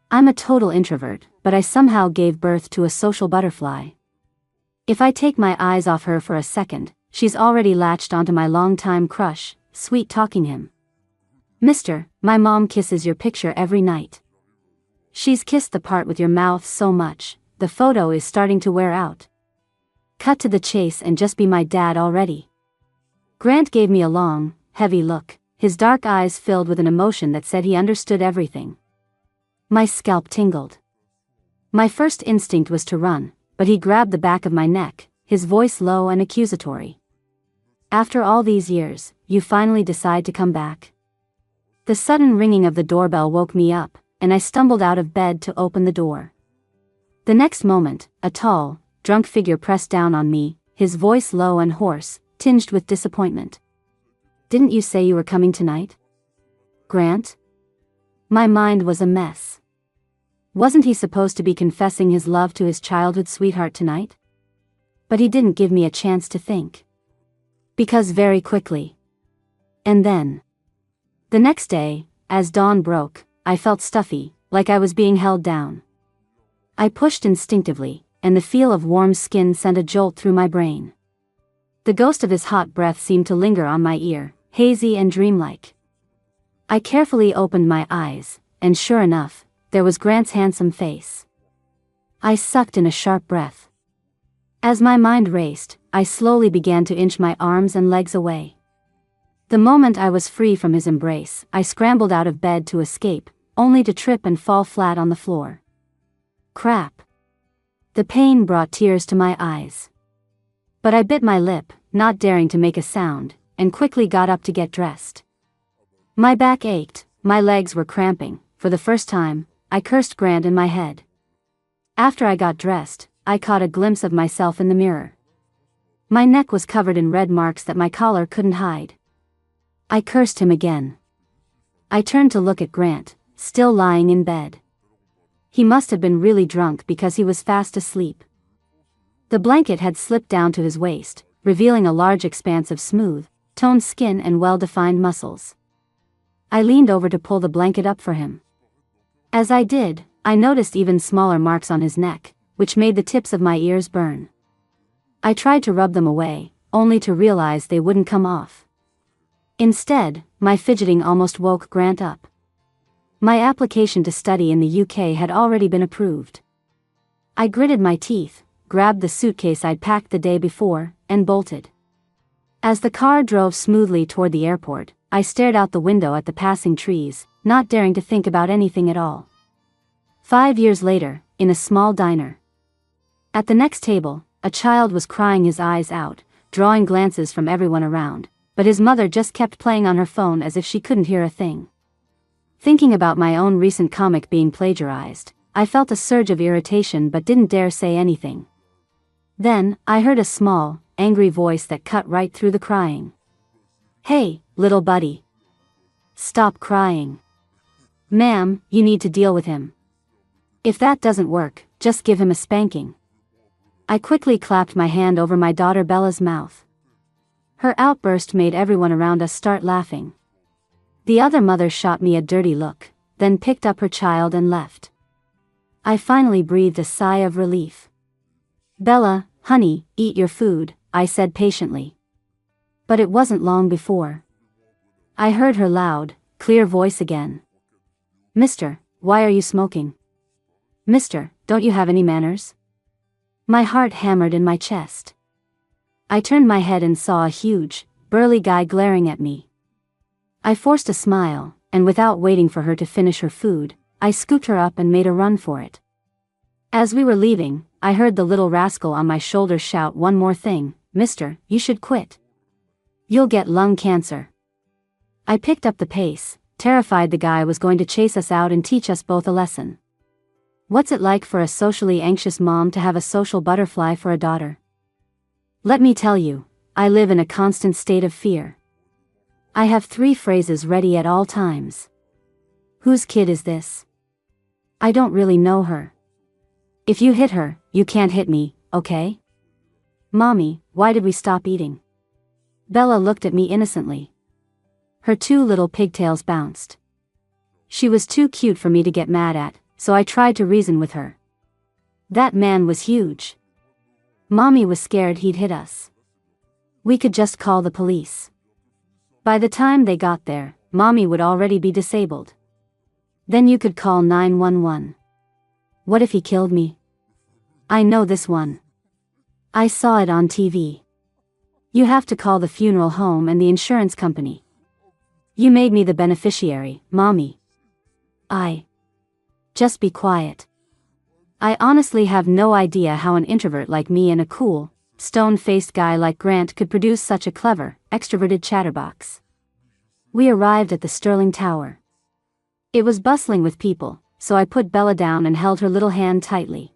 I'm a total introvert, but I somehow gave birth to a social butterfly. If I take my eyes off her for a second, she's already latched onto my longtime crush, sweet-talking him. Mister, my mom kisses your picture every night. She's kissed the part with your mouth so much, the photo is starting to wear out. Cut to the chase and just be my dad already. Grant gave me a long, heavy look, his dark eyes filled with an emotion that said he understood everything. My scalp tingled. My first instinct was to run, but he grabbed the back of my neck, his voice low and accusatory. After all these years, you finally decide to come back? The sudden ringing of the doorbell woke me up, and I stumbled out of bed to open the door. The next moment, a tall, drunk figure pressed down on me, his voice low and hoarse, tinged with disappointment. Didn't you say you were coming tonight? Grant? My mind was a mess. Wasn't he supposed to be confessing his love to his childhood sweetheart tonight? But he didn't give me a chance to think. Because very quickly. And then. The next day, as dawn broke, I felt stuffy, like I was being held down. I pushed instinctively, and the feel of warm skin sent a jolt through my brain. The ghost of his hot breath seemed to linger on my ear, hazy and dreamlike. I carefully opened my eyes, and sure enough, there was Grant's handsome face. I sucked in a sharp breath. As my mind raced, I slowly began to inch my arms and legs away. The moment I was free from his embrace, I scrambled out of bed to escape, only to trip and fall flat on the floor. Crap. The pain brought tears to my eyes. But I bit my lip, not daring to make a sound, and quickly got up to get dressed. My back ached, my legs were cramping. For the first time, I cursed Grant in my head. After I got dressed, I caught a glimpse of myself in the mirror. My neck was covered in red marks that my collar couldn't hide. I cursed him again. I turned to look at Grant, still lying in bed. He must have been really drunk because he was fast asleep. The blanket had slipped down to his waist, revealing a large expanse of smooth, toned skin and well-defined muscles. I leaned over to pull the blanket up for him. As I did, I noticed even smaller marks on his neck, which made the tips of my ears burn. I tried to rub them away, only to realize they wouldn't come off. Instead, my fidgeting almost woke Grant up. My application to study in the UK had already been approved. I gritted my teeth, grabbed the suitcase I'd packed the day before, and bolted. As the car drove smoothly toward the airport, I stared out the window at the passing trees, not daring to think about anything at all. 5 years later, in a small diner. At the next table, a child was crying his eyes out, drawing glances from everyone around, but his mother just kept playing on her phone as if she couldn't hear a thing. Thinking about my own recent comic being plagiarized, I felt a surge of irritation but didn't dare say anything. Then, I heard a small, angry voice that cut right through the crying. Hey, little buddy. Stop crying. Ma'am, you need to deal with him. If that doesn't work, just give him a spanking. I quickly clapped my hand over my daughter Bella's mouth. Her outburst made everyone around us start laughing. The other mother shot me a dirty look, then picked up her child and left. I finally breathed a sigh of relief. Bella, honey, eat your food, I said patiently. But it wasn't long before I heard her loud, clear voice again. Mister, why are you smoking? Mister, don't you have any manners? My heart hammered in my chest. I turned my head and saw a huge, burly guy glaring at me. I forced a smile, and without waiting for her to finish her food, I scooped her up and made a run for it. As we were leaving, I heard the little rascal on my shoulder shout one more thing, Mister, you should quit. You'll get lung cancer. I picked up the pace, terrified the guy was going to chase us out and teach us both a lesson. What's it like for a socially anxious mom to have a social butterfly for a daughter? Let me tell you, I live in a constant state of fear. I have 3 phrases ready at all times. Whose kid is this? I don't really know her. If you hit her, you can't hit me, okay? Mommy, why did we stop eating? Bella looked at me innocently. Her 2 little pigtails bounced. She was too cute for me to get mad at, so I tried to reason with her. That man was huge. Mommy was scared he'd hit us. We could just call the police. By the time they got there, Mommy would already be disabled. Then you could call 911. What if he killed me? I know this one. I saw it on TV. You have to call the funeral home and the insurance company. You made me the beneficiary, Mommy. Just be quiet. I honestly have no idea how an introvert like me and a cool, stone-faced guy like Grant could produce such a clever, extroverted chatterbox. We arrived at the Sterling Tower. It was bustling with people, so I put Bella down and held her little hand tightly.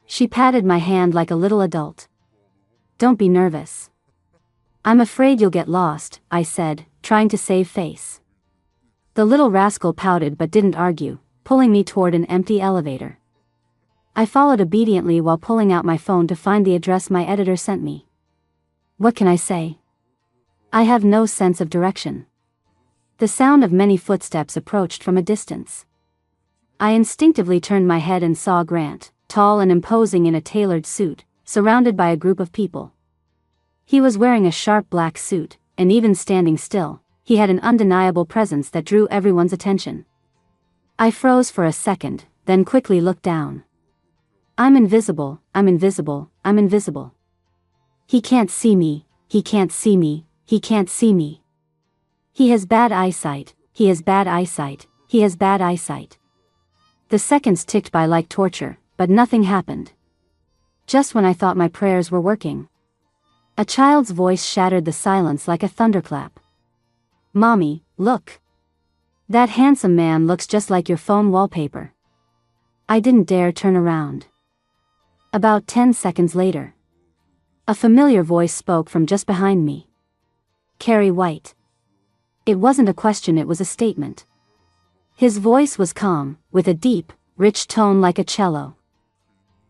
She patted my hand like a little adult. Don't be nervous. I'm afraid you'll get lost, I said, trying to save face. The little rascal pouted but didn't argue, pulling me toward an empty elevator. I followed obediently while pulling out my phone to find the address my editor sent me. What can I say? I have no sense of direction. The sound of many footsteps approached from a distance. I instinctively turned my head and saw Grant, tall and imposing in a tailored suit, surrounded by a group of people. He was wearing a sharp black suit, and even standing still, he had an undeniable presence that drew everyone's attention. I froze for a second, then quickly looked down. I'm invisible, I'm invisible, I'm invisible. He can't see me, he can't see me, he can't see me. He has bad eyesight, he has bad eyesight, he has bad eyesight. The seconds ticked by like torture, but nothing happened. Just when I thought my prayers were working, a child's voice shattered the silence like a thunderclap. Mommy, look. That handsome man looks just like your phone wallpaper. I didn't dare turn around. About 10 seconds later, a familiar voice spoke from just behind me. Carrie White. It wasn't a question, it was a statement. His voice was calm, with a deep, rich tone like a cello.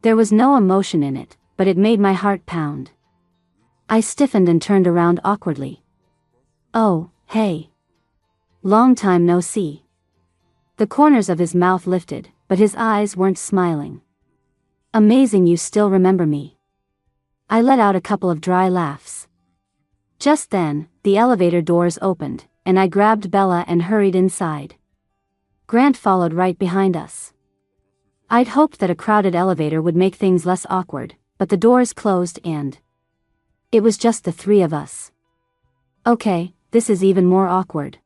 There was no emotion in it, but it made my heart pound. I stiffened and turned around awkwardly. Oh, hey. Long time no see. The corners of his mouth lifted, but his eyes weren't smiling. Amazing you still remember me. I let out a couple of dry laughs. Just then, the elevator doors opened, and I grabbed Bella and hurried inside. Grant followed right behind us. I'd hoped that a crowded elevator would make things less awkward, but the doors closed and it was just the three of us. Okay, this is even more awkward.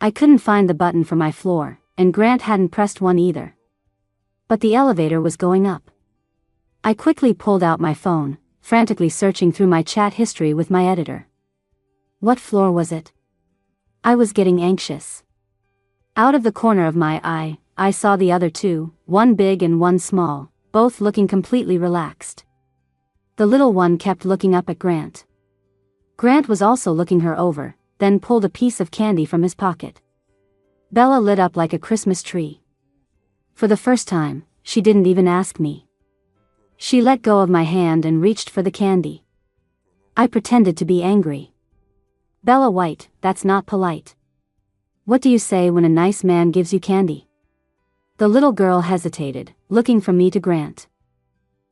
I couldn't find the button for my floor, and Grant hadn't pressed one either. But the elevator was going up. I quickly pulled out my phone, frantically searching through my chat history with my editor. What floor was it? I was getting anxious. Out of the corner of my eye, I saw the other two, one big and one small, both looking completely relaxed. The little one kept looking up at Grant. Grant was also looking her over, then pulled a piece of candy from his pocket. Bella lit up like a Christmas tree. For the first time, she didn't even ask me. She let go of my hand and reached for the candy. I pretended to be angry. Bella White, that's not polite. What do you say when a nice man gives you candy? The little girl hesitated, looking from me to Grant.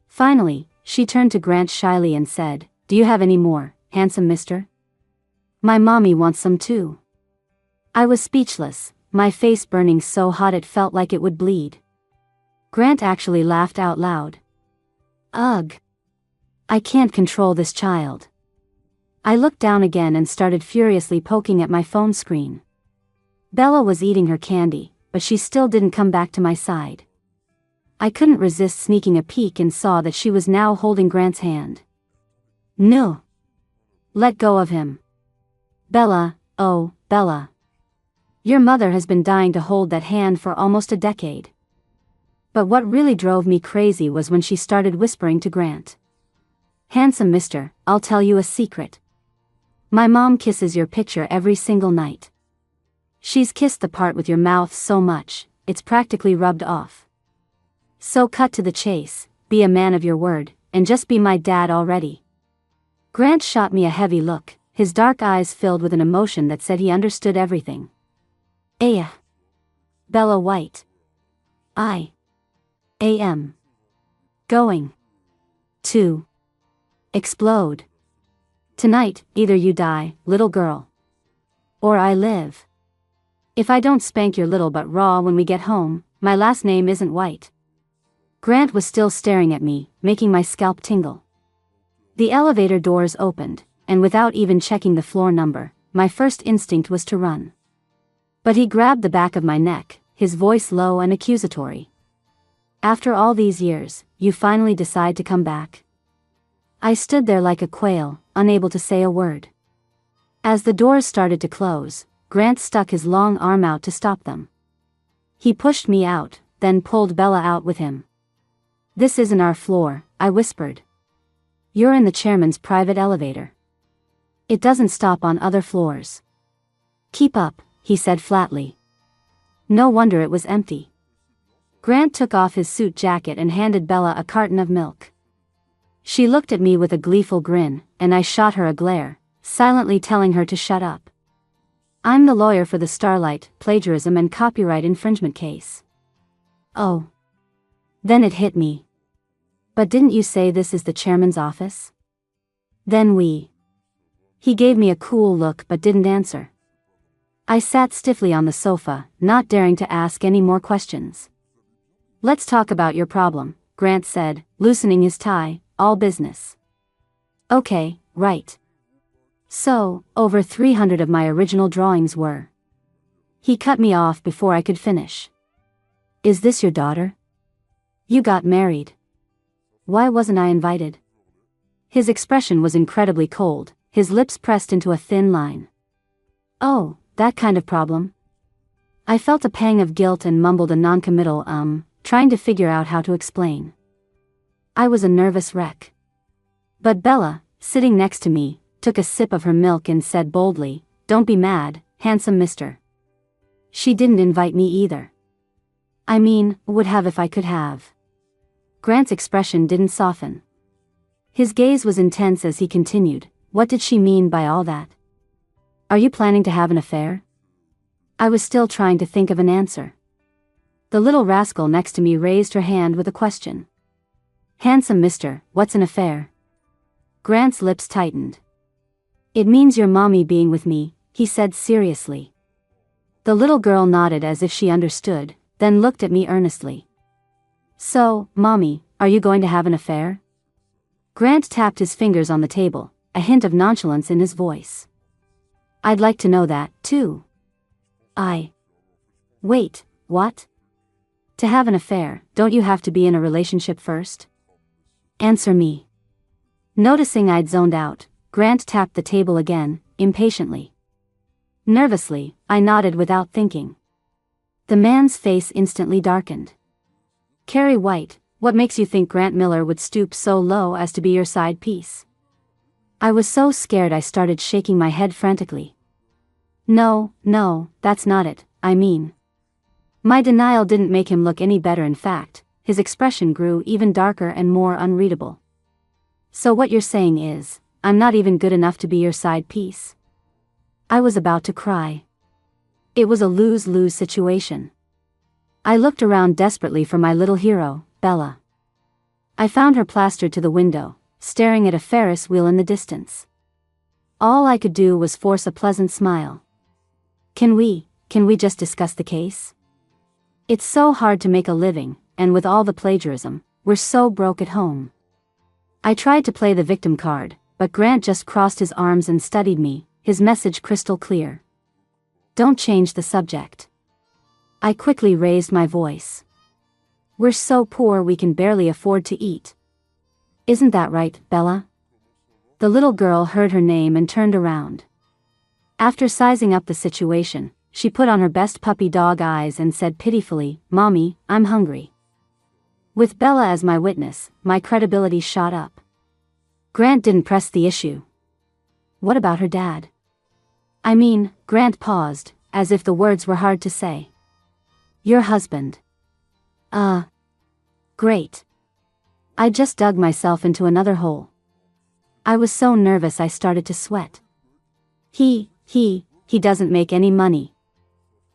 Finally, she turned to Grant shyly and said, "Do you have any more, handsome mister? My mommy wants some too." I was speechless, my face burning so hot it felt like it would bleed. Grant actually laughed out loud. Ugh. I can't control this child. I looked down again and started furiously poking at my phone screen. Bella was eating her candy, but she still didn't come back to my side. I couldn't resist sneaking a peek and saw that she was now holding Grant's hand. No. Let go of him. Bella, oh, Bella. Your mother has been dying to hold that hand for almost a decade. But what really drove me crazy was when she started whispering to Grant. Handsome mister, I'll tell you a secret. My mom kisses your picture every single night. She's kissed the part with your mouth so much, it's practically rubbed off. So cut to the chase, be a man of your word, and just be my dad already. Grant shot me a heavy look, his dark eyes filled with an emotion that said he understood everything. Bella White. I am going to explode. Tonight, either you die, little girl, or I live. If I don't spank your little butt raw when we get home, my last name isn't White. Grant was still staring at me, making my scalp tingle. The elevator doors opened, and without even checking the floor number, my first instinct was to run. But he grabbed the back of my neck, his voice low and accusatory. After all these years, you finally decide to come back? I stood there like a quail, unable to say a word. As the doors started to close, Grant stuck his long arm out to stop them. He pushed me out, then pulled Bella out with him. This isn't our floor, I whispered. You're in the chairman's private elevator. It doesn't stop on other floors. Keep up, he said flatly. No wonder it was empty. Grant took off his suit jacket and handed Bella a carton of milk. She looked at me with a gleeful grin, and I shot her a glare, silently telling her to shut up. I'm the lawyer for the Starlight, plagiarism and copyright infringement case. Oh. Then it hit me. But didn't you say this is the chairman's office? Then He gave me a cool look but didn't answer. I sat stiffly on the sofa, not daring to ask any more questions. Let's talk about your problem, Grant said, loosening his tie, all business. Okay, right. So, over 300 of my original drawings were. He cut me off before I could finish. Is this your daughter? You got married. Why wasn't I invited? His expression was incredibly cold, his lips pressed into a thin line. Oh, that kind of problem? I felt a pang of guilt and mumbled a noncommittal trying to figure out how to explain. I was a nervous wreck. But Bella, sitting next to me, took a sip of her milk and said boldly, Don't be mad, handsome mister. She didn't invite me either. I mean, would have if I could have. Grant's expression didn't soften. His gaze was intense as he continued, What did she mean by all that? Are you planning to have an affair? I was still trying to think of an answer. The little rascal next to me raised her hand with a question. Handsome mister, what's an affair? Grant's lips tightened. It means your mommy being with me, he said seriously. The little girl nodded as if she understood, then looked at me earnestly. So, mommy, are you going to have an affair? Grant tapped his fingers on the table, a hint of nonchalance in his voice. I'd like to know that, too. Wait, what? To have an affair, don't you have to be in a relationship first? Answer me. Noticing I'd zoned out, Grant tapped the table again, impatiently. Nervously, I nodded without thinking. The man's face instantly darkened. Carrie White, what makes you think Grant Miller would stoop so low as to be your side piece? I was so scared I started shaking my head frantically. No, that's not it, I mean. My denial didn't make him look any better. In fact, his expression grew even darker and more unreadable. So what you're saying is, I'm not even good enough to be your side piece? I was about to cry. It was a lose-lose situation. I looked around desperately for my little hero, Bella. I found her plastered to the window, staring at a Ferris wheel in the distance. All I could do was force a pleasant smile. Can we just discuss the case? It's so hard to make a living, and with all the plagiarism, we're so broke at home. I tried to play the victim card, but Grant just crossed his arms and studied me, his message crystal clear. Don't change the subject. I quickly raised my voice. We're so poor we can barely afford to eat. Isn't that right, Bella? The little girl heard her name and turned around. After sizing up the situation, she put on her best puppy dog eyes and said pitifully, Mommy, I'm hungry. With Bella as my witness, my credibility shot up. Grant didn't press the issue. What about her dad? I mean, Grant paused, as if the words were hard to say. Your husband. Great. I just dug myself into another hole. I was so nervous I started to sweat. He doesn't make any money.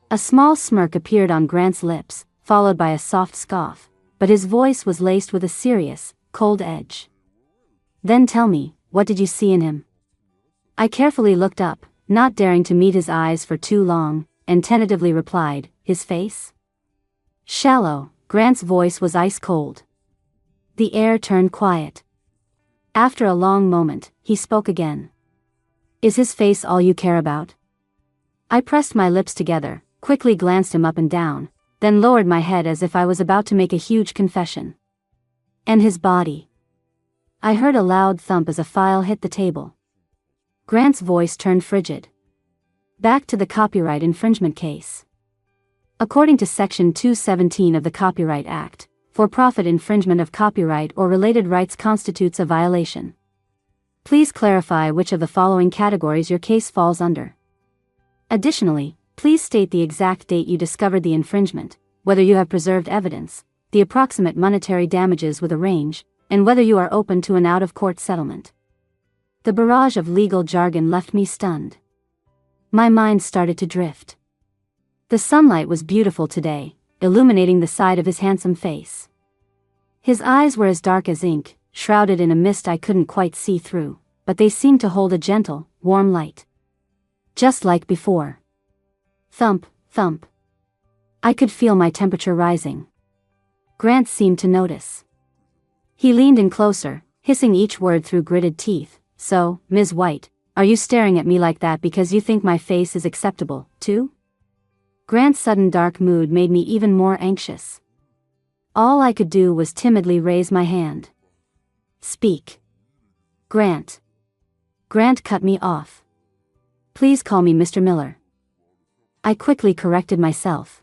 A small smirk appeared on Grant's lips, followed by a soft scoff, but his voice was laced with a serious, cold edge. "Then tell me, what did you see in him?" I carefully looked up, not daring to meet his eyes for too long, and tentatively replied, "His face?" "Shallow." Grant's voice was ice cold. The air turned quiet. After a long moment, he spoke again. "Is his face all you care about?" I pressed my lips together, quickly glanced him up and down, then lowered my head as if I was about to make a huge confession. "And his body?" I heard a loud thump as a file hit the table. Grant's voice turned frigid. "Back to the copyright infringement case. According to Section 217 of the Copyright Act, for-profit infringement of copyright or related rights constitutes a violation. Please clarify which of the following categories your case falls under. Additionally, please state the exact date you discovered the infringement, whether you have preserved evidence, the approximate monetary damages with a range, and whether you are open to an out-of-court settlement." The barrage of legal jargon left me stunned. My mind started to drift. The sunlight was beautiful today, illuminating the side of his handsome face. His eyes were as dark as ink, shrouded in a mist I couldn't quite see through, but they seemed to hold a gentle, warm light. Just like before. Thump, thump. I could feel my temperature rising. Grant seemed to notice. He leaned in closer, hissing each word through gritted teeth. "So, Ms. White, are you staring at me like that because you think my face is acceptable, too?" Grant's sudden dark mood made me even more anxious. All I could do was timidly raise my hand. "Speak." "Grant." Grant cut me off. "Please call me Mr. Miller." I quickly corrected myself.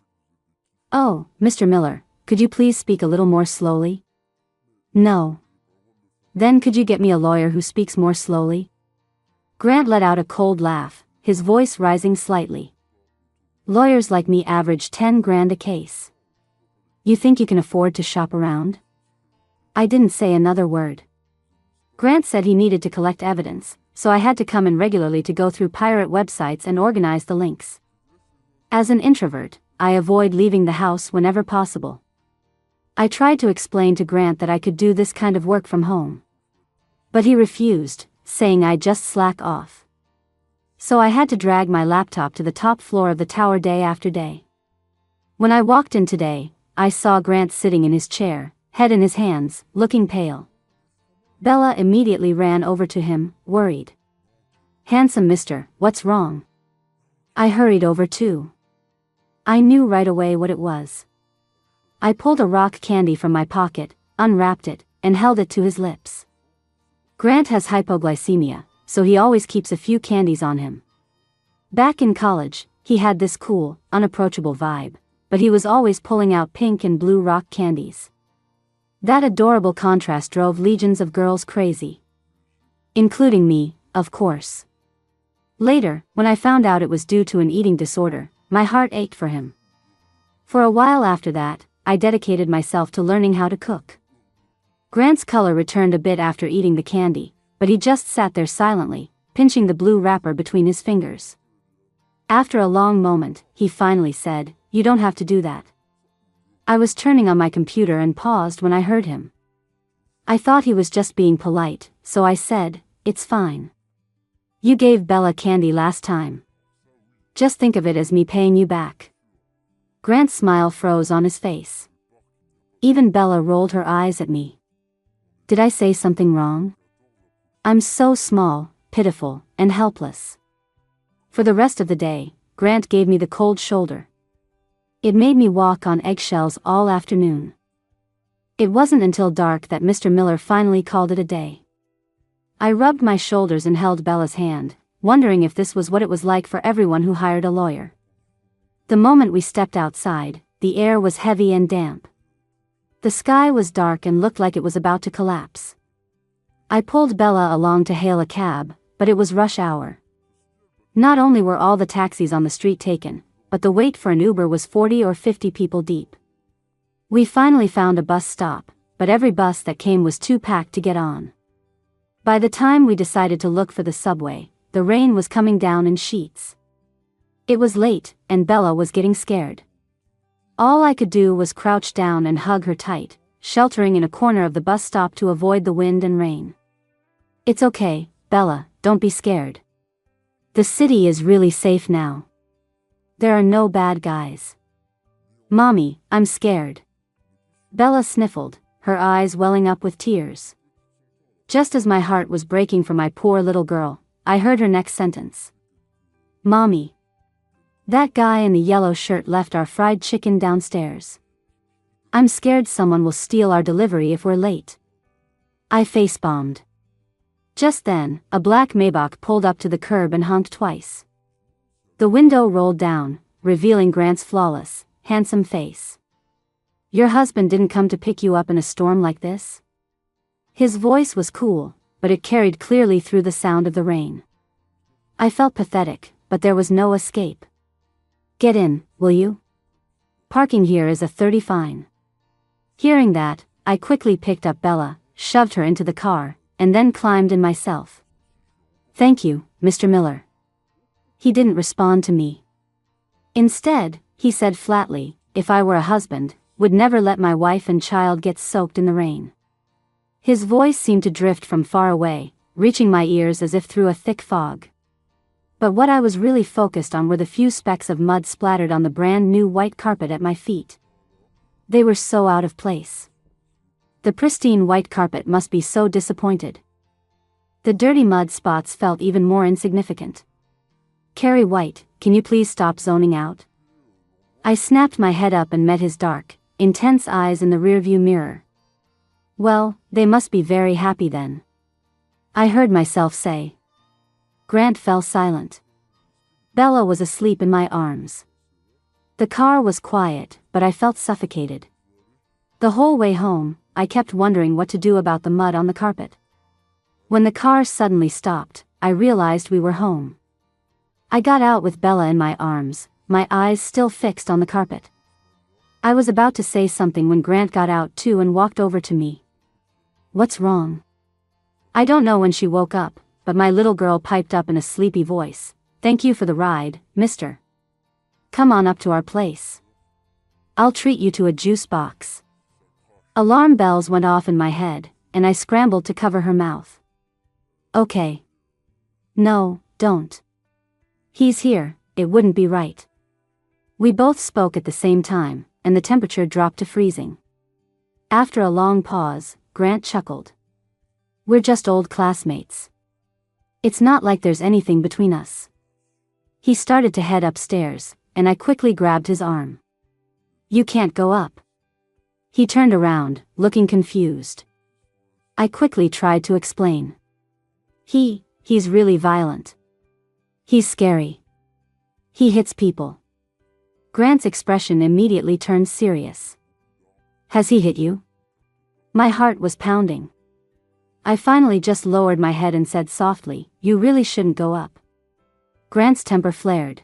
"Oh, Mr. Miller, could you please speak a little more slowly?" "No." "Then could you get me a lawyer who speaks more slowly?" Grant let out a cold laugh, his voice rising slightly. "Lawyers like me average 10 grand a case. You think you can afford to shop around?" I didn't say another word. Grant said he needed to collect evidence, so I had to come in regularly to go through pirate websites and organize the links. As an introvert, I avoid leaving the house whenever possible. I tried to explain to Grant that I could do this kind of work from home. But he refused, saying I'd just slack off. So I had to drag my laptop to the top floor of the tower day after day. When I walked in today, I saw Grant sitting in his chair, head in his hands, looking pale. Bella immediately ran over to him, worried. "Handsome mister, what's wrong?" I hurried over too. I knew right away what it was. I pulled a rock candy from my pocket, unwrapped it, and held it to his lips. Grant has hypoglycemia, so he always keeps a few candies on him. Back in college, he had this cool, unapproachable vibe, but he was always pulling out pink and blue rock candies. That adorable contrast drove legions of girls crazy. Including me, of course. Later, when I found out it was due to an eating disorder, my heart ached for him. For a while after that, I dedicated myself to learning how to cook. Grant's color returned a bit after eating the candy, but he just sat there silently, pinching the blue wrapper between his fingers. After a long moment, he finally said, "You don't have to do that." I was turning on my computer and paused when I heard him. I thought he was just being polite, so I said, "It's fine. You gave Bella candy last time. Just think of it as me paying you back." Grant's smile froze on his face. Even Bella rolled her eyes at me. Did I say something wrong? I'm so small, pitiful, and helpless. For the rest of the day, Grant gave me the cold shoulder. It made me walk on eggshells all afternoon. It wasn't until dark that Mr. Miller finally called it a day. I rubbed my shoulders and held Bella's hand, wondering if this was what it was like for everyone who hired a lawyer. The moment we stepped outside, the air was heavy and damp. The sky was dark and looked like it was about to collapse. I pulled Bella along to hail a cab, but it was rush hour. Not only were all the taxis on the street taken, but the wait for an Uber was 40 or 50 people deep. We finally found a bus stop, but every bus that came was too packed to get on. By the time we decided to look for the subway, the rain was coming down in sheets. It was late, and Bella was getting scared. All I could do was crouch down and hug her tight, sheltering in a corner of the bus stop to avoid the wind and rain. It's okay, Bella, don't be scared. The city is really safe now. There are no bad guys. Mommy, I'm scared. Bella sniffled, her eyes welling up with tears. Just as my heart was breaking for my poor little girl, I heard her next sentence. Mommy. That guy in the yellow shirt left our fried chicken downstairs. I'm scared someone will steal our delivery if we're late. I face-bombed. Just then, a black Maybach pulled up to the curb and honked twice. The window rolled down, revealing Grant's flawless, handsome face. Your husband didn't come to pick you up in a storm like this? His voice was cool, but it carried clearly through the sound of the rain. I felt pathetic, but there was no escape. Get in, will you? Parking here is a 30 fine. Hearing that, I quickly picked up Bella, shoved her into the car, and then climbed in myself. Thank you, Mr. Miller. He didn't respond to me. Instead, he said flatly, if I were a husband, would never let my wife and child get soaked in the rain. His voice seemed to drift from far away, reaching my ears as if through a thick fog. But what I was really focused on were the few specks of mud splattered on the brand new white carpet at my feet. They were so out of place. The pristine white carpet must be so disappointed. The dirty mud spots felt even more insignificant. Carrie White, can you please stop zoning out? I snapped my head up and met his dark, intense eyes in the rearview mirror. Well, they must be very happy then. I heard myself say. Grant fell silent. Bella was asleep in my arms. The car was quiet, but I felt suffocated. The whole way home, I kept wondering what to do about the mud on the carpet. When the car suddenly stopped, I realized we were home. I got out with Bella in my arms, my eyes still fixed on the carpet. I was about to say something when Grant got out too and walked over to me. What's wrong? I don't know when she woke up, but my little girl piped up in a sleepy voice. Thank you for the ride, mister. Come on up to our place. I'll treat you to a juice box. Alarm bells went off in my head, and I scrambled to cover her mouth. Okay. No, don't. He's here, it wouldn't be right. We both spoke at the same time, and the temperature dropped to freezing. After a long pause, Grant chuckled. We're just old classmates. It's not like there's anything between us. He started to head upstairs, and I quickly grabbed his arm. You can't go up. He turned around, looking confused. I quickly tried to explain. He's really violent. He's scary. He hits people. Grant's expression immediately turned serious. Has he hit you? My heart was pounding. I finally just lowered my head and said softly, you really shouldn't go up. Grant's temper flared.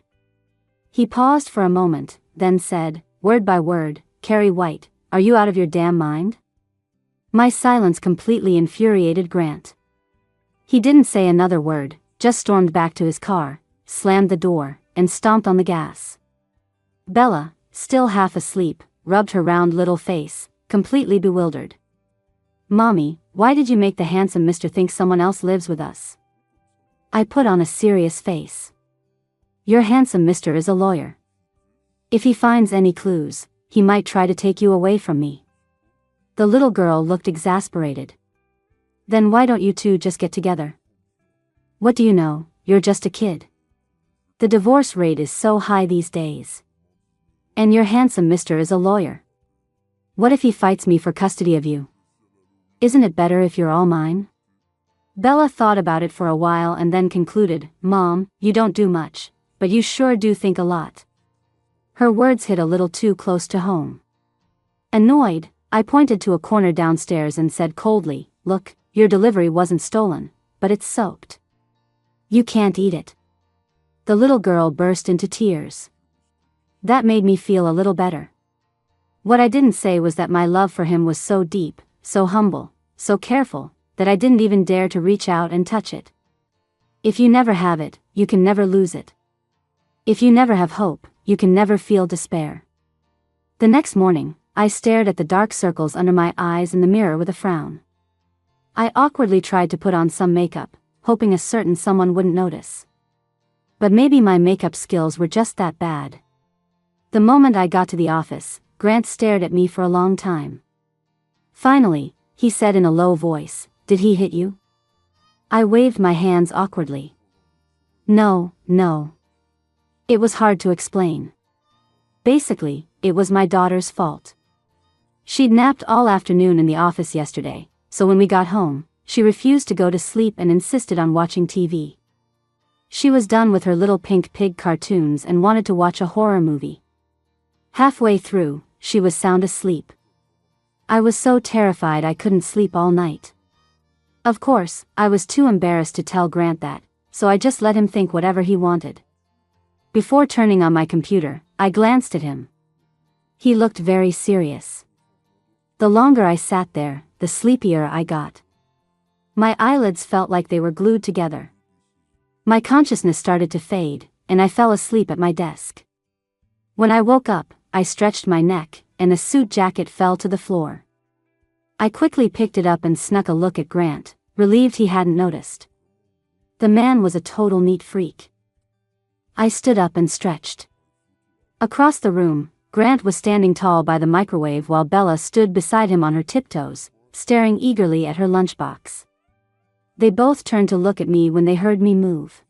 He paused for a moment, then said, word by word, Carrie White, are you out of your damn mind? My silence completely infuriated Grant. He didn't say another word, just stormed back to his car, slammed the door, and stomped on the gas. Bella, still half asleep, rubbed her round little face, completely bewildered. Mommy, why did you make the handsome mister think someone else lives with us? I put on a serious face. Your handsome mister is a lawyer. If he finds any clues, he might try to take you away from me. The little girl looked exasperated. Then why don't you two just get together? What do you know, you're just a kid. The divorce rate is so high these days. And your handsome mister is a lawyer. What if he fights me for custody of you? Isn't it better if you're all mine? Bella thought about it for a while and then concluded, Mom, you don't do much, but you sure do think a lot. Her words hit a little too close to home. Annoyed, I pointed to a corner downstairs and said coldly, look, your delivery wasn't stolen, but it's soaked. You can't eat it. The little girl burst into tears. That made me feel a little better. What I didn't say was that my love for him was so deep, so humble, so careful, that I didn't even dare to reach out and touch it. If you never have it, you can never lose it. If you never have hope, you can never feel despair. The next morning, I stared at the dark circles under my eyes in the mirror with a frown. I awkwardly tried to put on some makeup, hoping a certain someone wouldn't notice. But maybe my makeup skills were just that bad. The moment I got to the office, Grant stared at me for a long time. Finally, he said in a low voice, "Did he hit you?" I waved my hands awkwardly. No. It was hard to explain. Basically, it was my daughter's fault. She'd napped all afternoon in the office yesterday, so when we got home, she refused to go to sleep and insisted on watching TV. She was done with her little pink pig cartoons and wanted to watch a horror movie. Halfway through, she was sound asleep. I was so terrified I couldn't sleep all night. Of course, I was too embarrassed to tell Grant that, so I just let him think whatever he wanted. Before turning on my computer, I glanced at him. He looked very serious. The longer I sat there, the sleepier I got. My eyelids felt like they were glued together. My consciousness started to fade, and I fell asleep at my desk. When I woke up, I stretched my neck, and the suit jacket fell to the floor. I quickly picked it up and snuck a look at Grant, relieved he hadn't noticed. The man was a total neat freak. I stood up and stretched. Across the room, Grant was standing tall by the microwave while Bella stood beside him on her tiptoes, staring eagerly at her lunchbox. They both turned to look at me when they heard me move.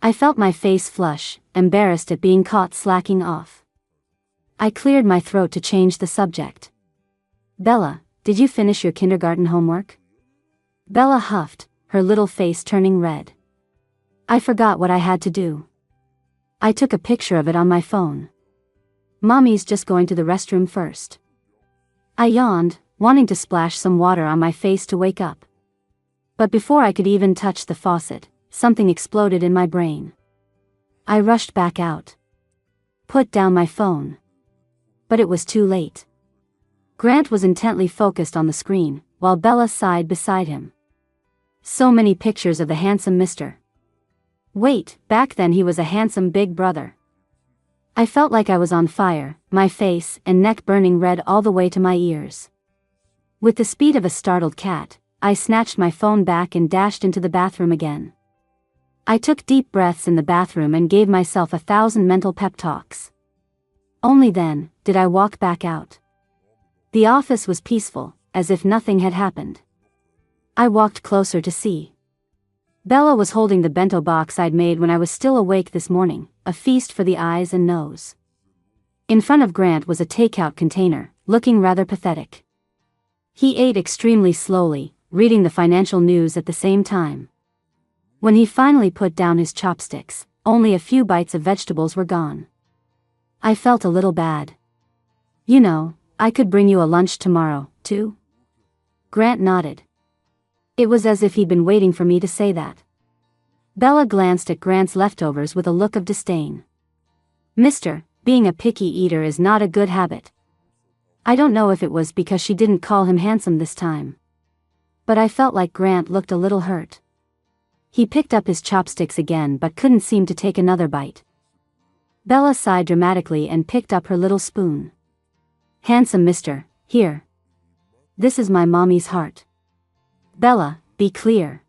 I felt my face flush, embarrassed at being caught slacking off. I cleared my throat to change the subject. "Bella, did you finish your kindergarten homework?" Bella huffed, her little face turning red. "I forgot what I had to do. I took a picture of it on my phone. Mommy's just going to the restroom first." I yawned, wanting to splash some water on my face to wake up. But before I could even touch the faucet, something exploded in my brain. I rushed back out. Put down my phone. But it was too late. Grant was intently focused on the screen, while Bella sighed beside him. So many pictures of the handsome Mr. Wait, back then he was a handsome big brother. I felt like I was on fire, my face and neck burning red all the way to my ears. With the speed of a startled cat, I snatched my phone back and dashed into the bathroom again. I took deep breaths in the bathroom and gave myself 1,000 mental pep talks. Only then did I walk back out. The office was peaceful, as if nothing had happened. I walked closer to see. Bella was holding the bento box I'd made when I was still awake this morning, a feast for the eyes and nose. In front of Grant was a takeout container, looking rather pathetic. He ate extremely slowly, reading the financial news at the same time. When he finally put down his chopsticks, only a few bites of vegetables were gone. I felt a little bad. "You know, I could bring you a lunch tomorrow, too?" Grant nodded. It was as if he'd been waiting for me to say that. Bella glanced at Grant's leftovers with a look of disdain. "Mister, being a picky eater is not a good habit." I don't know if it was because she didn't call him handsome this time. But I felt like Grant looked a little hurt. He picked up his chopsticks again but couldn't seem to take another bite. Bella sighed dramatically and picked up her little spoon. "Handsome mister, here. This is my mommy's heart." "Bella, be clear.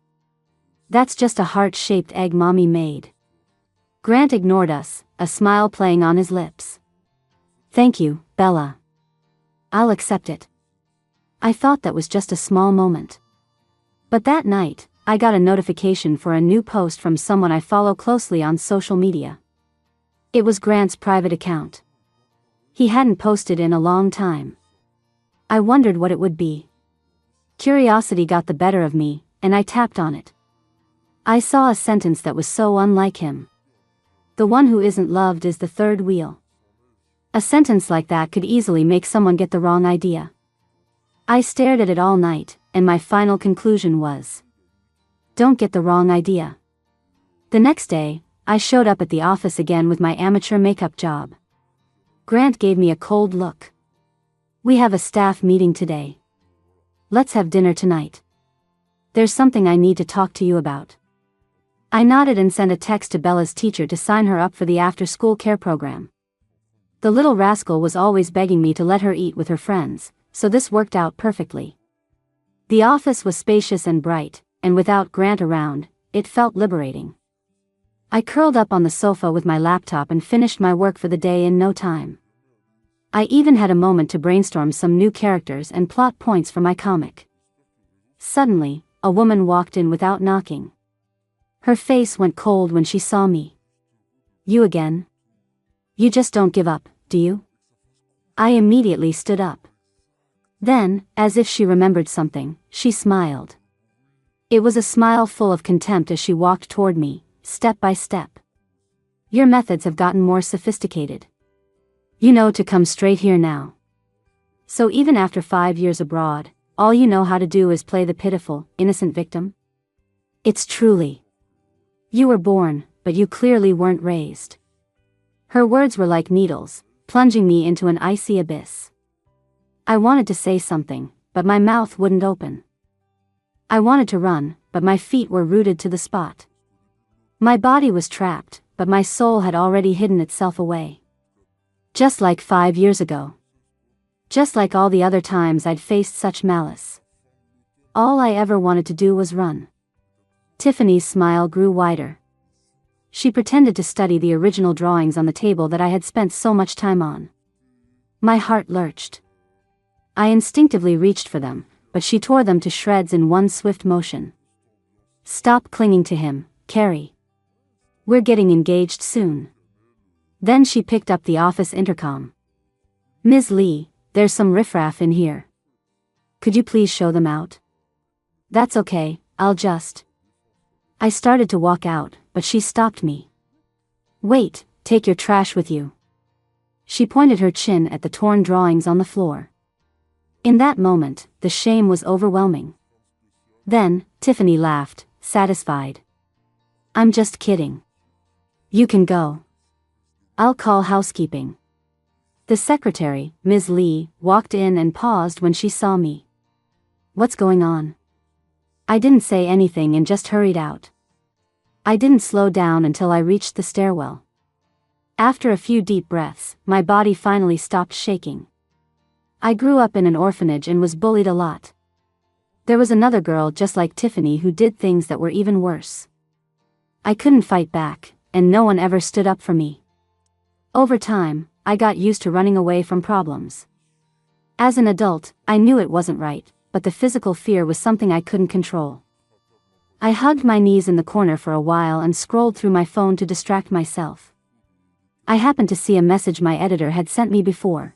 That's just a heart-shaped egg mommy made." Grant ignored us, a smile playing on his lips. "Thank you, Bella. I'll accept it." I thought that was just a small moment. But that night, I got a notification for a new post from someone I follow closely on social media. It was Grant's private account. He hadn't posted in a long time. I wondered what it would be. Curiosity got the better of me, and I tapped on it. I saw a sentence that was so unlike him. "The one who isn't loved is the third wheel." A sentence like that could easily make someone get the wrong idea. I stared at it all night, and my final conclusion was, don't get the wrong idea. The next day, I showed up at the office again with my amateur makeup job. Grant gave me a cold look. "We have a staff meeting today. Let's have dinner tonight. There's something I need to talk to you about." I nodded and sent a text to Bella's teacher to sign her up for the after-school care program. The little rascal was always begging me to let her eat with her friends, so this worked out perfectly. The office was spacious and bright, and without Grant around, it felt liberating. I curled up on the sofa with my laptop and finished my work for the day in no time. I even had a moment to brainstorm some new characters and plot points for my comic. Suddenly, a woman walked in without knocking. Her face went cold when she saw me. "You again? You just don't give up, do you?" I immediately stood up. Then, as if she remembered something, she smiled. It was a smile full of contempt as she walked toward me, step by step. "Your methods have gotten more sophisticated. You know to come straight here now. So even after 5 years abroad, all you know how to do is play the pitiful, innocent victim? It's truly. You were born, but you clearly weren't raised." Her words were like needles, plunging me into an icy abyss. I wanted to say something, but my mouth wouldn't open. I wanted to run, but my feet were rooted to the spot. My body was trapped, but my soul had already hidden itself away. Just like 5 years ago. Just like all the other times I'd faced such malice. All I ever wanted to do was run. Tiffany's smile grew wider. She pretended to study the original drawings on the table that I had spent so much time on. My heart lurched. I instinctively reached for them, but she tore them to shreds in one swift motion. "Stop clinging to him, Carrie. We're getting engaged soon." Then she picked up the office intercom. "Ms. Lee, there's some riffraff in here. Could you please show them out?" "That's okay, I'll just..." I started to walk out, but she stopped me. "Wait, take your trash with you." She pointed her chin at the torn drawings on the floor. In that moment, the shame was overwhelming. Then, Tiffany laughed, satisfied. "I'm just kidding. You can go. I'll call housekeeping." The secretary, Ms. Lee, walked in and paused when she saw me. "What's going on?" I didn't say anything and just hurried out. I didn't slow down until I reached the stairwell. After a few deep breaths, my body finally stopped shaking. I grew up in an orphanage and was bullied a lot. There was another girl just like Tiffany who did things that were even worse. I couldn't fight back, and no one ever stood up for me. Over time, I got used to running away from problems. As an adult, I knew it wasn't right, but the physical fear was something I couldn't control. I hugged my knees in the corner for a while and scrolled through my phone to distract myself. I happened to see a message my editor had sent me before.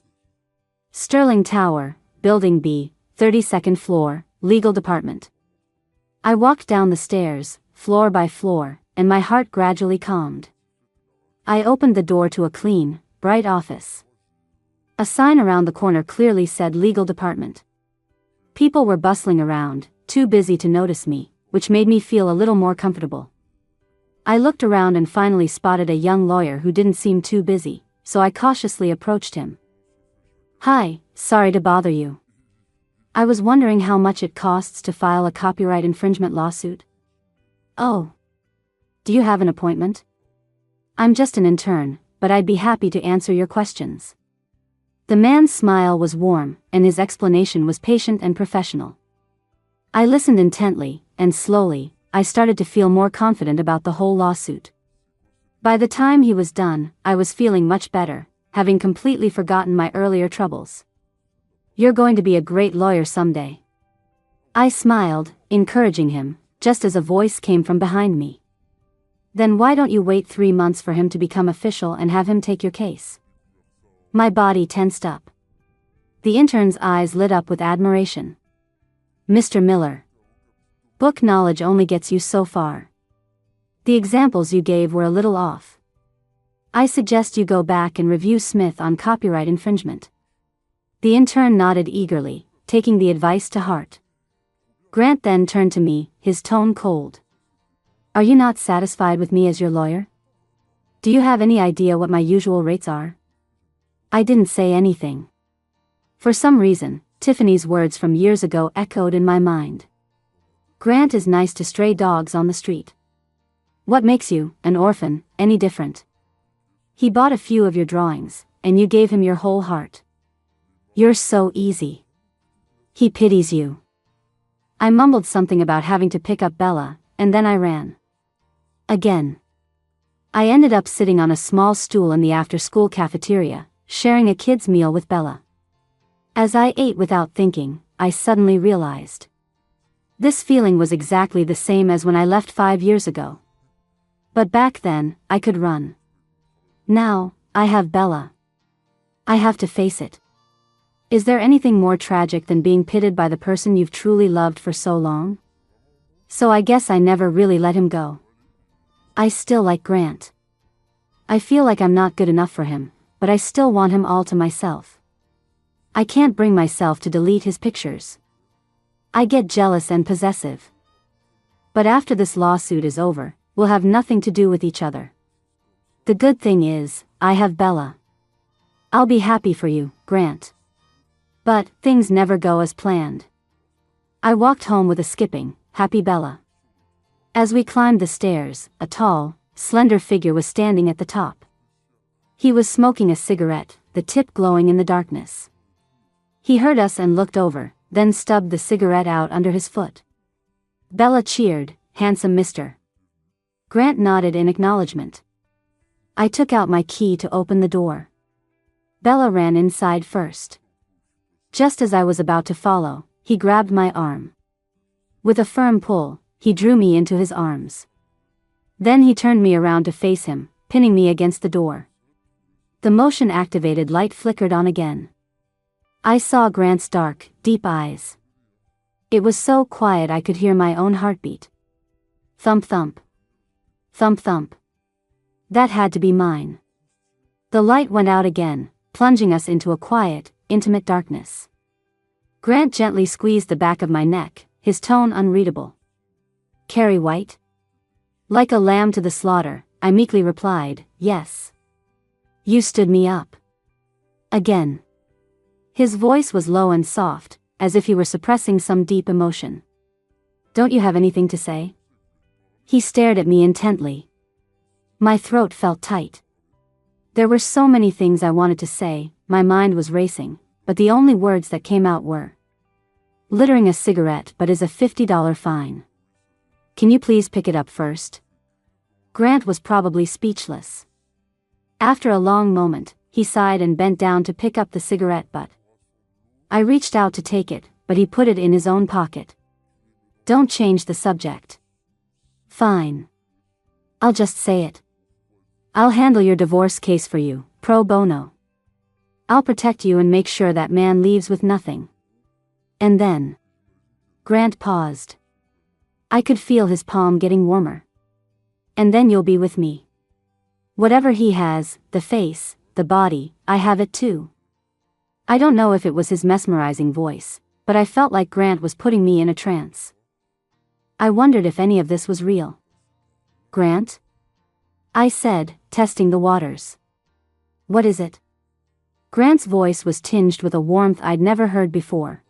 "Sterling Tower, Building B, 32nd floor, Legal Department." I walked down the stairs, floor by floor, and my heart gradually calmed. I opened the door to a clean, bright office. A sign around the corner clearly said Legal Department. People were bustling around, too busy to notice me, which made me feel a little more comfortable. I looked around and finally spotted a young lawyer who didn't seem too busy, so I cautiously approached him. "Hi, sorry to bother you. I was wondering how much it costs to file a copyright infringement lawsuit." "Oh. Do you have an appointment?" "I'm just an intern, but I'd be happy to answer your questions." The man's smile was warm, and his explanation was patient and professional. I listened intently, and slowly, I started to feel more confident about the whole lawsuit. By the time he was done, I was feeling much better, having completely forgotten my earlier troubles. "You're going to be a great lawyer someday." I smiled, encouraging him, just as a voice came from behind me. "Then why don't you wait 3 months for him to become official and have him take your case?" My body tensed up. The intern's eyes lit up with admiration. "Mr. Miller. Book knowledge only gets you so far. The examples you gave were a little off. I suggest you go back and review Smith on copyright infringement." The intern nodded eagerly, taking the advice to heart. Grant then turned to me, his tone cold. "Are you not satisfied with me as your lawyer? Do you have any idea what my usual rates are?" I didn't say anything. For some reason, Tiffany's words from years ago echoed in my mind. "Grant is nice to stray dogs on the street. What makes you, an orphan, any different? He bought a few of your drawings, and you gave him your whole heart. You're so easy. He pities you. I mumbled something about having to pick up Bella, and then I ran. Again. I ended up sitting on a small stool in the after-school cafeteria, sharing a kid's meal with Bella. As I ate without thinking, I suddenly realized. This feeling was exactly the same as when I left 5 years ago. But back then, I could run. Now, I have Bella. I have to face it. Is there anything more tragic than being pitted by the person you've truly loved for so long? So I guess I never really let him go. I still like Grant. I feel like I'm not good enough for him, but I still want him all to myself. I can't bring myself to delete his pictures. I get jealous and possessive. But after this lawsuit is over, we'll have nothing to do with each other. The good thing is, I have Bella. I'll be happy for you, Grant. But things never go as planned. I walked home with a skipping, happy Bella. As we climbed the stairs, a tall, slender figure was standing at the top. He was smoking a cigarette, the tip glowing in the darkness. He heard us and looked over, then stubbed the cigarette out under his foot. Bella cheered, "Handsome mister." Grant nodded in acknowledgement. I took out my key to open the door. Bella ran inside first. Just as I was about to follow, he grabbed my arm. With a firm pull, he drew me into his arms. Then he turned me around to face him, pinning me against the door. The motion-activated light flickered on again. I saw Grant's dark, deep eyes. It was so quiet I could hear my own heartbeat. Thump thump. Thump thump. That had to be mine. The light went out again, plunging us into a quiet, intimate darkness. Grant gently squeezed the back of my neck, his tone unreadable. "Carrie White?" Like a lamb to the slaughter, I meekly replied, "Yes." "You stood me up." Again. His voice was low and soft, as if he were suppressing some deep emotion. "Don't you have anything to say?" He stared at me intently. My throat felt tight. There were so many things I wanted to say, my mind was racing, but the only words that came out were, "Littering a cigarette but is a $50 fine. Can you please pick it up first?" Grant was probably speechless. After a long moment, he sighed and bent down to pick up the cigarette butt. I reached out to take it, but he put it in his own pocket. "Don't change the subject." "Fine. I'll just say it. I'll handle your divorce case for you, pro bono. I'll protect you and make sure that man leaves with nothing." And then. Grant paused. I could feel his palm getting warmer. "And then you'll be with me. Whatever he has, the face, the body, I have it too." I don't know if it was his mesmerizing voice, but I felt like Grant was putting me in a trance. I wondered if any of this was real. "Grant?" I said, testing the waters. "What is it?" Grant's voice was tinged with a warmth I'd never heard before.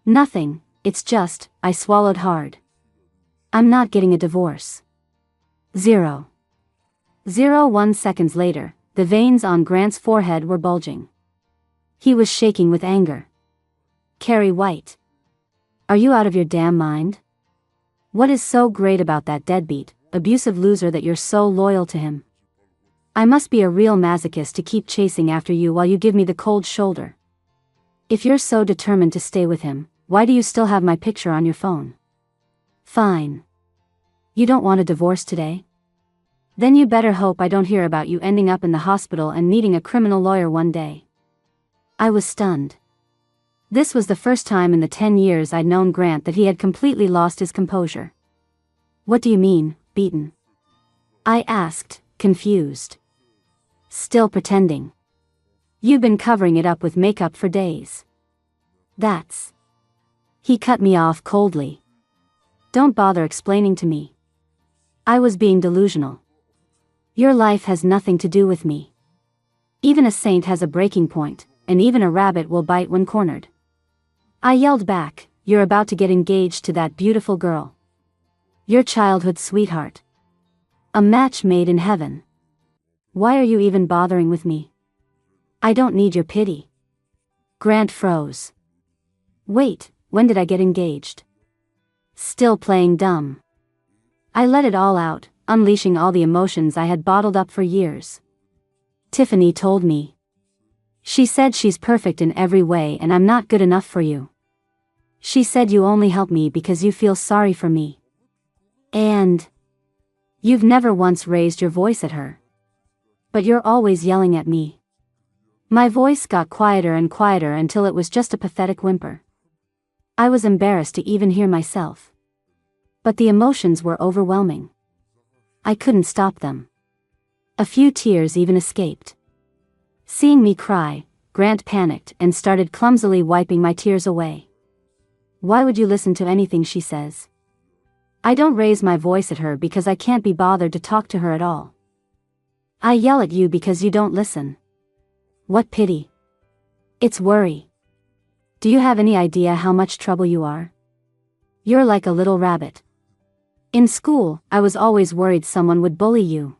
"Nothing, it's just," I swallowed hard. "I'm not getting a divorce." 0.01 seconds later, the veins on Grant's forehead were bulging. He was shaking with anger. "Carrie White. Are you out of your damn mind? What is so great about that deadbeat, abusive loser that you're so loyal to him? I must be a real masochist to keep chasing after you while you give me the cold shoulder. If you're so determined to stay with him, why do you still have my picture on your phone? Fine. You don't want a divorce today? Then you better hope I don't hear about you ending up in the hospital and needing a criminal lawyer one day." I was stunned. This was the first time in the 10 years I'd known Grant that he had completely lost his composure. "What do you mean, beaten?" I asked, confused. "Still pretending. You've been covering it up with makeup for days." "That's..." He cut me off coldly. "Don't bother explaining to me. I was being delusional. Your life has nothing to do with me. Even a saint has a breaking point, and even a rabbit will bite when cornered." I yelled back, "You're about to get engaged to that beautiful girl. Your childhood sweetheart. A match made in heaven. Why are you even bothering with me? I don't need your pity. Grant froze. Wait, when did I get engaged? Still playing dumb. I let it all out, unleashing all the emotions I had bottled up for years. Tiffany told me. She said she's perfect in every way and I'm not good enough for you. She said you only help me because you feel sorry for me. And you've never once raised your voice at her. But you're always yelling at me. My voice got quieter and quieter until it was just a pathetic whimper. I was embarrassed to even hear myself. But the emotions were overwhelming. I couldn't stop them. A few tears even escaped. Seeing me cry, Grant panicked and started clumsily wiping my tears away. Why would you listen to anything she says? I don't raise my voice at her because I can't be bothered to talk to her at all. I yell at you because you don't listen. What pity. It's worry. Do you have any idea how much trouble you are? You're like a little rabbit. In school, I was always worried someone would bully you.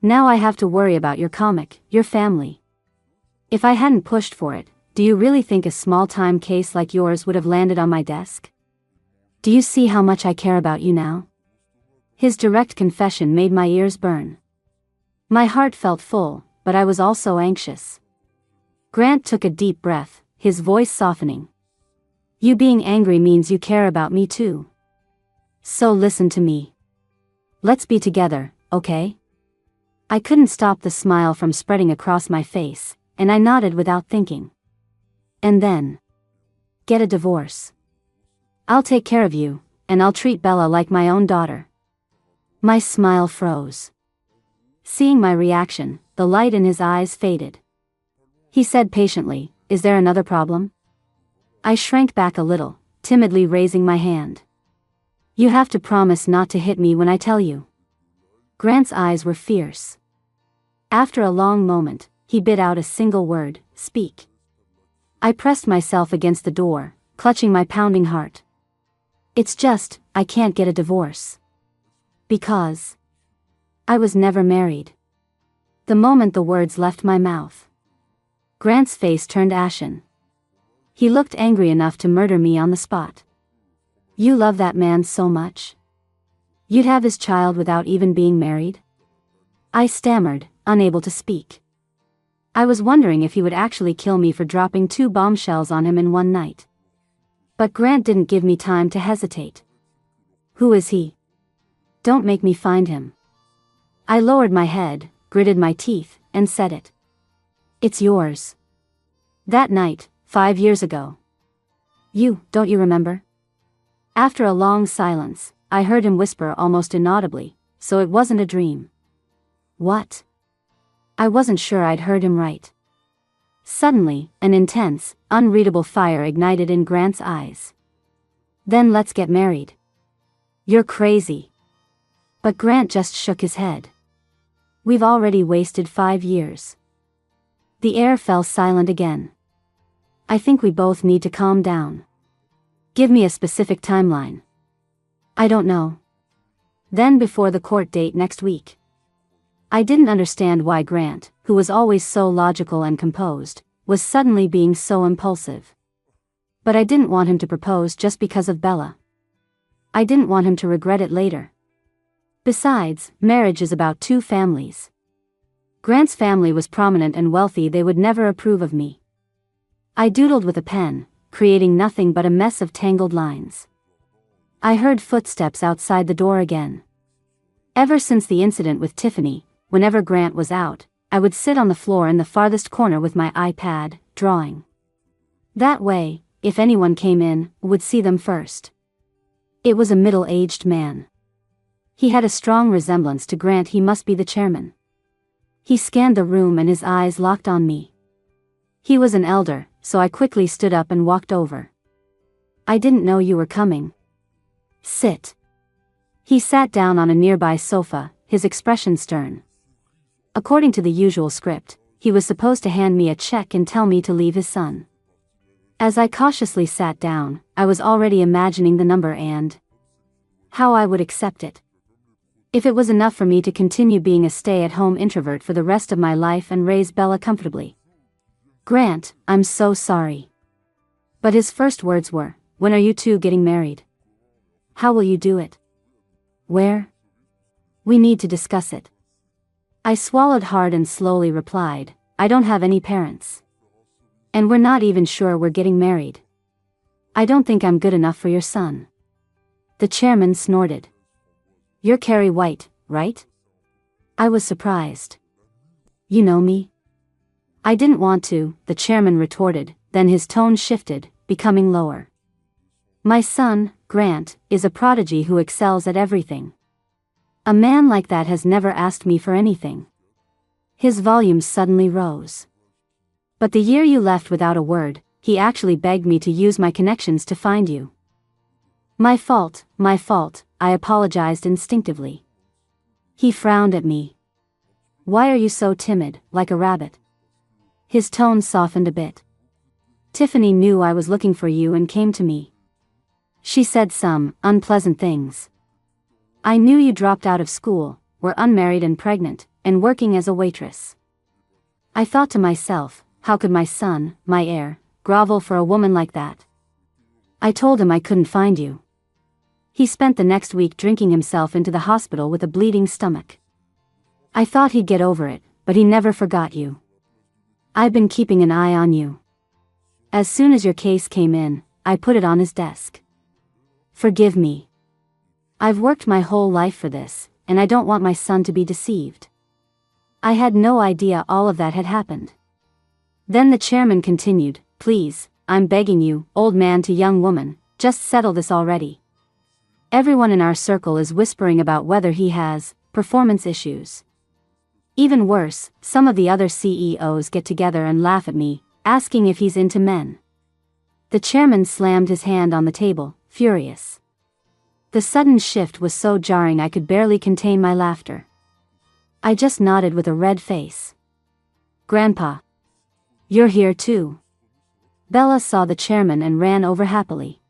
Now I have to worry about your comic, your family. If I hadn't pushed for it, do you really think a small-time case like yours would have landed on my desk? Do you see how much I care about you now? His direct confession made my ears burn. My heart felt full, but I was also anxious. Grant took a deep breath, his voice softening. You being angry means you care about me too. So listen to me. Let's be together, okay? I couldn't stop the smile from spreading across my face, and I nodded without thinking. And then, get a divorce. I'll take care of you, and I'll treat Bella like my own daughter. My smile froze. Seeing my reaction, the light in his eyes faded. He said patiently, "Is there another problem?" I shrank back a little, timidly raising my hand. You have to promise not to hit me when I tell you. Grant's eyes were fierce. After a long moment, he bit out a single word, "Speak." I pressed myself against the door, clutching my pounding heart. It's just, I can't get a divorce. Because I was never married. The moment the words left my mouth, Grant's face turned ashen. He looked angry enough to murder me on the spot. You love that man so much? You'd have his child without even being married? I stammered, unable to speak. I was wondering if he would actually kill me for dropping 2 bombshells on him in one night. But Grant didn't give me time to hesitate. Who is he? Don't make me find him. I lowered my head, gritted my teeth, and said it. It's yours. That night, 5 years ago. Don't you remember? After a long silence, I heard him whisper almost inaudibly, so it wasn't a dream. What? I wasn't sure I'd heard him right. Suddenly, an intense, unreadable fire ignited in Grant's eyes. Then let's get married. You're crazy. But Grant just shook his head. We've already wasted 5 years. The air fell silent again. I think we both need to calm down. Give me a specific timeline. I don't know. Then before the court date next week. I didn't understand why Grant, who was always so logical and composed, was suddenly being so impulsive. But I didn't want him to propose just because of Bella. I didn't want him to regret it later. Besides, marriage is about 2 families. Grant's family was prominent and wealthy, they would never approve of me. I doodled with a pen, creating nothing but a mess of tangled lines. I heard footsteps outside the door again. Ever since the incident with Tiffany, whenever Grant was out, I would sit on the floor in the farthest corner with my iPad, drawing. That way, if anyone came in, would see them first. It was a middle-aged man. He had a strong resemblance to Grant. He must be the chairman. He scanned the room and his eyes locked on me. He was an elder, so I quickly stood up and walked over. I didn't know you were coming. Sit. He sat down on a nearby sofa, his expression stern. According to the usual script, he was supposed to hand me a check and tell me to leave his son. As I cautiously sat down, I was already imagining the number and how I would accept it. If it was enough for me to continue being a stay-at-home introvert for the rest of my life and raise Bella comfortably. Grant, I'm so sorry. But his first words were, when are you two getting married? How will you do it? Where? We need to discuss it. I swallowed hard and slowly replied, I don't have any parents. And we're not even sure we're getting married. I don't think I'm good enough for your son. The chairman snorted. You're Carrie White, right? I was surprised. You know me? I didn't want to, the chairman retorted, then his tone shifted, becoming lower. My son, Grant, is a prodigy who excels at everything. A man like that has never asked me for anything. His volume suddenly rose. But the year you left without a word, he actually begged me to use my connections to find you. My fault, I apologized instinctively. He frowned at me. Why are you so timid, like a rabbit? His tone softened a bit. Tiffany knew I was looking for you and came to me. She said some unpleasant things. I knew you dropped out of school, were unmarried and pregnant, and working as a waitress. I thought to myself, how could my son, my heir, grovel for a woman like that? I told him I couldn't find you. He spent the next week drinking himself into the hospital with a bleeding stomach. I thought he'd get over it, but he never forgot you. I've been keeping an eye on you. As soon as your case came in, I put it on his desk. Forgive me. I've worked my whole life for this, and I don't want my son to be deceived. I had no idea all of that had happened. Then the chairman continued, please, I'm begging you, old man to young woman, just settle this already. Everyone in our circle is whispering about whether he has performance issues. Even worse, some of the other CEOs get together and laugh at me, asking if he's into men. The chairman slammed his hand on the table, furious. The sudden shift was so jarring I could barely contain my laughter. I just nodded with a red face. Grandpa. You're here too. Bella saw the chairman and ran over happily.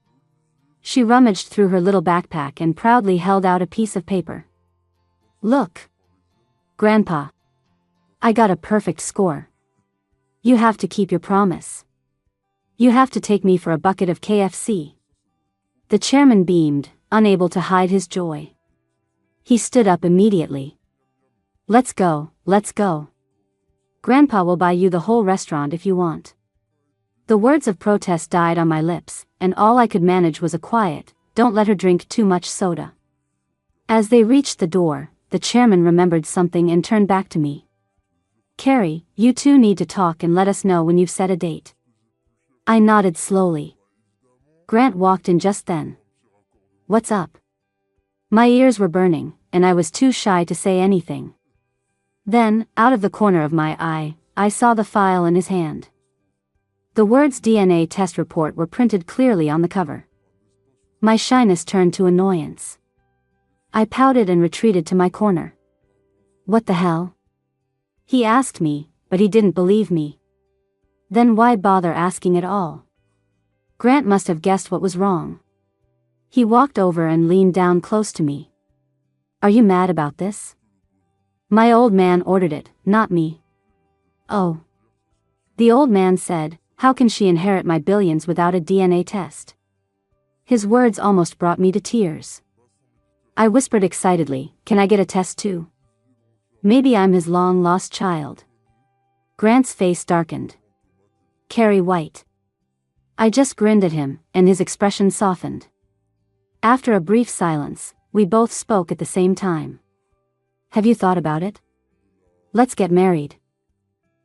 She rummaged through her little backpack and proudly held out a piece of paper. Look. Grandpa. I got a perfect score. You have to keep your promise. You have to take me for a bucket of KFC. The chairman beamed, unable to hide his joy. He stood up immediately. Let's go, let's go. Grandpa will buy you the whole restaurant if you want. The words of protest died on my lips, and all I could manage was a quiet, don't let her drink too much soda. As they reached the door, the chairman remembered something and turned back to me. Carrie, you two need to talk and let us know when you've set a date. I nodded slowly. Grant walked in just then. What's up? My ears were burning, and I was too shy to say anything. Then, out of the corner of my eye, I saw the file in his hand. The words DNA test report were printed clearly on the cover. My shyness turned to annoyance. I pouted and retreated to my corner. What the hell? He asked me, but he didn't believe me. Then why bother asking at all? Grant must have guessed what was wrong. He walked over and leaned down close to me. Are you mad about this? My old man ordered it, not me. Oh. The old man said, how can she inherit my billions without a DNA test? His words almost brought me to tears. I whispered excitedly, can I get a test too? Maybe I'm his long-lost child. Grant's face darkened. Carrie White. I just grinned at him, and his expression softened. After a brief silence, we both spoke at the same time. Have you thought about it? Let's get married.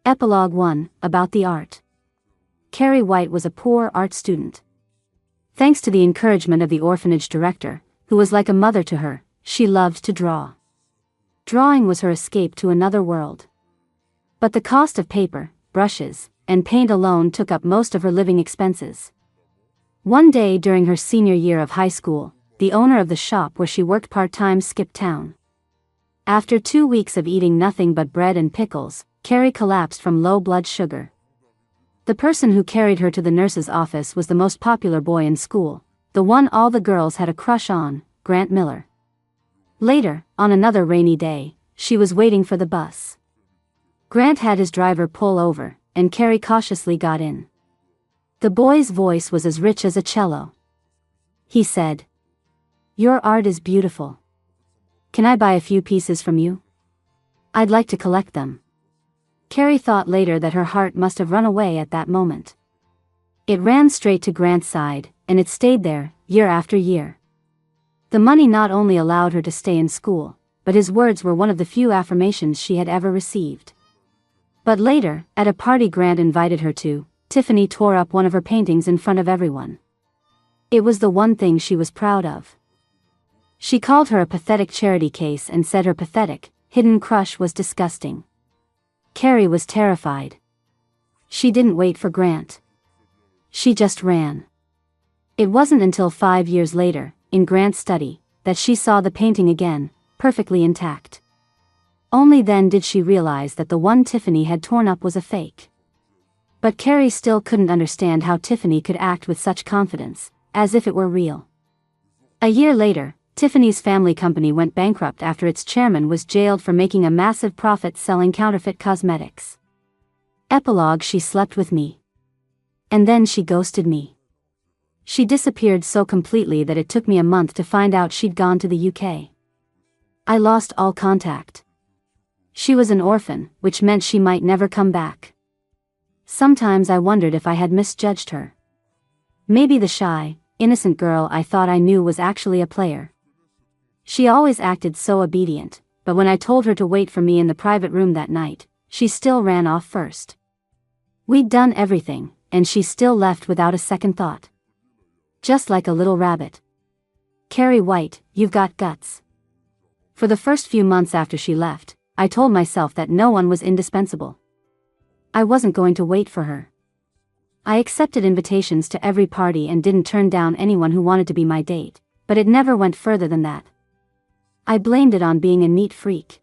Epilogue 1, about the art. Carrie White was a poor art student. Thanks to the encouragement of the orphanage director, who was like a mother to her, she loved to draw. Drawing was her escape to another world. But the cost of paper, brushes, and paint alone took up most of her living expenses. One day during her senior year of high school, the owner of the shop where she worked part-time skipped town. After 2 weeks of eating nothing but bread and pickles, Carrie collapsed from low blood sugar. The person who carried her to the nurse's office was the most popular boy in school, the one all the girls had a crush on, Grant Miller. Later, on another rainy day, she was waiting for the bus. Grant had his driver pull over, and Carrie cautiously got in. The boy's voice was as rich as a cello. He said, "Your art is beautiful. Can I buy a few pieces from you? I'd like to collect them." Carrie thought later that her heart must have run away at that moment. It ran straight to Grant's side, and it stayed there, year after year. The money not only allowed her to stay in school, but his words were one of the few affirmations she had ever received. But later, at a party Grant invited her to, Tiffany tore up one of her paintings in front of everyone. It was the one thing she was proud of. She called her a pathetic charity case and said her pathetic, hidden crush was disgusting. Carrie was terrified. She didn't wait for Grant. She just ran. It wasn't until 5 years later, in Grant's study, that she saw the painting again, perfectly intact. Only then did she realize that the one Tiffany had torn up was a fake. But Carrie still couldn't understand how Tiffany could act with such confidence, as if it were real. A year later, Tiffany's family company went bankrupt after its chairman was jailed for making a massive profit selling counterfeit cosmetics. Epilogue: she slept with me. And then she ghosted me. She disappeared so completely that it took me a month to find out she'd gone to the UK. I lost all contact. She was an orphan, which meant she might never come back. Sometimes I wondered if I had misjudged her. Maybe the shy, innocent girl I thought I knew was actually a player. She always acted so obedient, but when I told her to wait for me in the private room that night, she still ran off first. We'd done everything, and she still left without a second thought. Just like a little rabbit. Carrie White, you've got guts. For the first few months after she left, I told myself that no one was indispensable. I wasn't going to wait for her. I accepted invitations to every party and didn't turn down anyone who wanted to be my date, but it never went further than that. I blamed it on being a neat freak.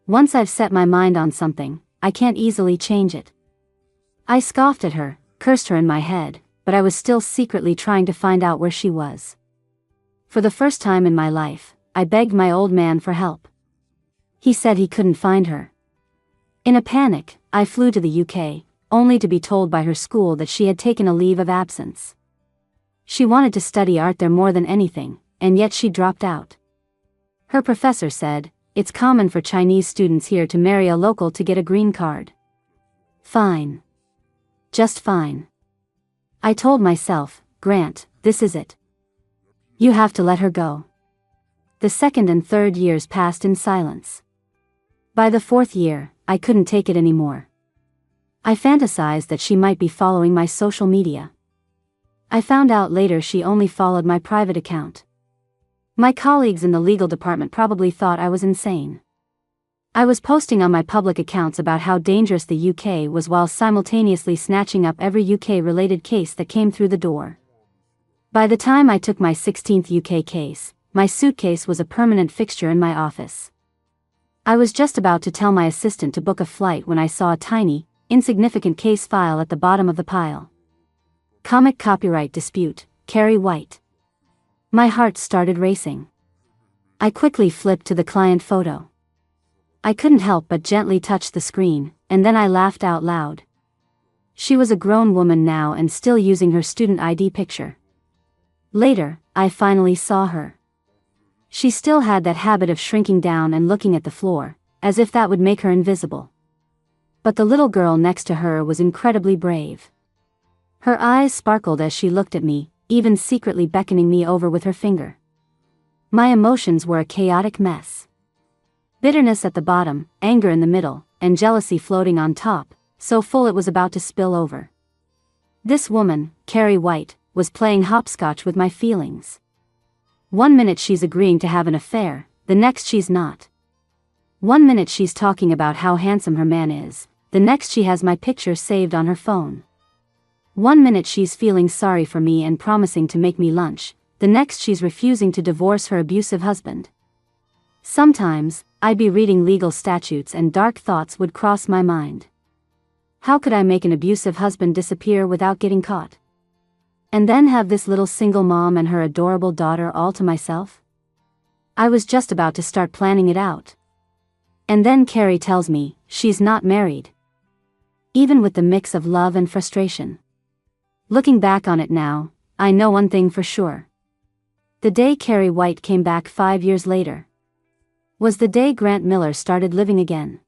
Once I've set my mind on something, I can't easily change it. I scoffed at her, cursed her in my head, but I was still secretly trying to find out where she was. For the first time in my life, I begged my old man for help. He said he couldn't find her. In a panic, I flew to the UK, only to be told by her school that she had taken a leave of absence. She wanted to study art there more than anything, and yet she dropped out. Her professor said, "It's common for Chinese students here to marry a local to get a green card." Fine. Just fine. I told myself, Grant, this is it. You have to let her go. The second and third years passed in silence. By the fourth year, I couldn't take it anymore. I fantasized that she might be following my social media. I found out later she only followed my private account. My colleagues in the legal department probably thought I was insane. I was posting on my public accounts about how dangerous the UK was while simultaneously snatching up every UK-related case that came through the door. By the time I took my 16th UK case, my suitcase was a permanent fixture in my office. I was just about to tell my assistant to book a flight when I saw a tiny, insignificant case file at the bottom of the pile. Comic copyright dispute, Carrie White. My heart started racing. I quickly flipped to the client photo. I couldn't help but gently touch the screen, and then I laughed out loud. She was a grown woman now and still using her student ID picture. Later, I finally saw her. She still had that habit of shrinking down and looking at the floor, as if that would make her invisible. But the little girl next to her was incredibly brave. Her eyes sparkled as she looked at me, even secretly beckoning me over with her finger. My emotions were a chaotic mess. Bitterness at the bottom, anger in the middle, and jealousy floating on top, so full it was about to spill over. This woman, Carrie White, was playing hopscotch with my feelings. One minute she's agreeing to have an affair, the next she's not. One minute she's talking about how handsome her man is, the next she has my picture saved on her phone. One minute she's feeling sorry for me and promising to make me lunch, the next she's refusing to divorce her abusive husband. Sometimes, I'd be reading legal statutes and dark thoughts would cross my mind. How could I make an abusive husband disappear without getting caught? And then have this little single mom and her adorable daughter all to myself? I was just about to start planning it out. And then Carrie tells me, she's not married. even with the mix of love and frustration. Looking back on it now, I know one thing for sure. The day Carrie White came back 5 years later was the day Grant Miller started living again.